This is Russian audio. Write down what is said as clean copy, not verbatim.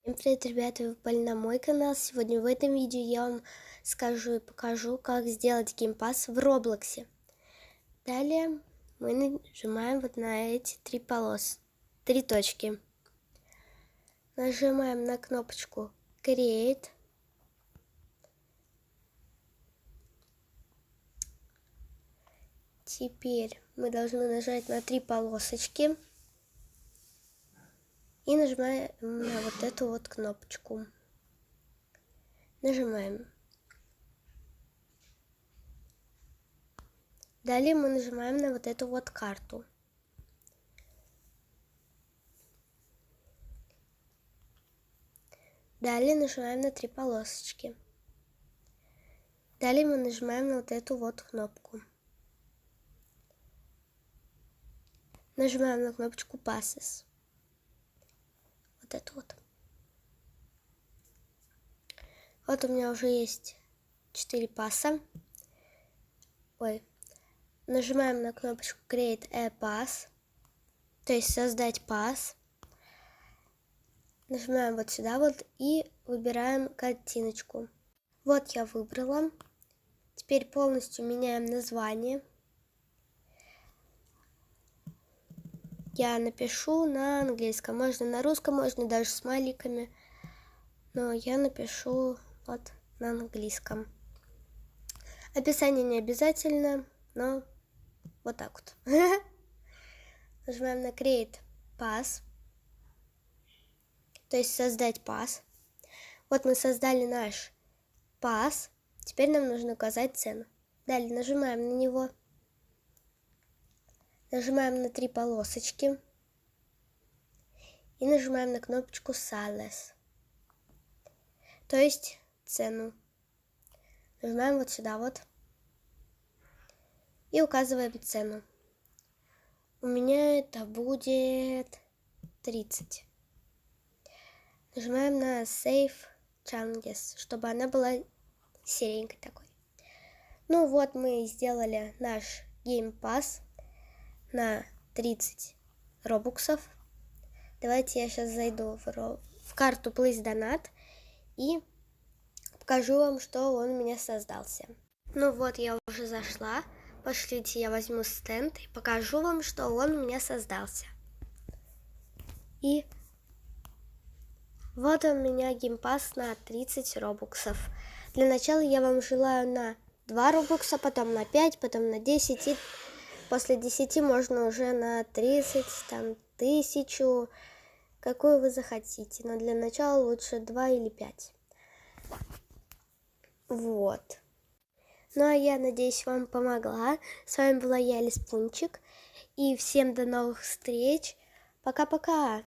Всем привет, ребята, вы попали на мой канал. Сегодня в этом видео я вам скажу и покажу, как сделать геймпас в Роблоксе. Далее мы нажимаем вот на эти три точки. Нажимаем на кнопочку Create. Теперь мы должны нажать на 3 полосочки. И нажимаем на вот эту вот кнопочку. Нажимаем. Далее мы нажимаем на вот эту вот карту. Далее нажимаем на 3 полосочки. Далее мы нажимаем на вот эту вот кнопку. Нажимаем на кнопочку Passes. Вот это вот. Вот у меня уже есть 4 пасса. Нажимаем на кнопочку Create a Pass, то есть создать пас. Нажимаем вот сюда вот и выбираем картиночку. Вот я выбрала. Теперь полностью меняем название. Я напишу на английском, можно на русском, можно даже с смайликами, но я напишу вот на английском. Описание не обязательно, но вот так вот. Нажимаем на Create Pass, то есть создать пас. Вот мы создали наш пас, теперь нам нужно указать цену. Далее нажимаем на него. Нажимаем на 3 полосочки и нажимаем на кнопочку Sales, то есть цену. Нажимаем вот сюда вот и указываем цену. У меня это будет 30. Нажимаем на Save Changes, чтобы она была серенькой такой. Ну вот мы сделали наш геймпас на 30 робоксов. Давайте я сейчас зайду в карту Place Donate и покажу вам, что он у меня создался. Ну вот я уже зашла. Пошлите, я возьму стенд и покажу вам, что он у меня создался. И вот у меня геймпас на 30 робоксов. Для начала я вам желаю на 2 робокса, потом на 5, потом на 10. И после 10 можно уже на 30, там 1000, какую вы захотите. Но для начала лучше 2 или 5. Вот. Ну а я надеюсь, вам помогла. С вами была я, Лиспунчик. И всем до новых встреч. Пока-пока.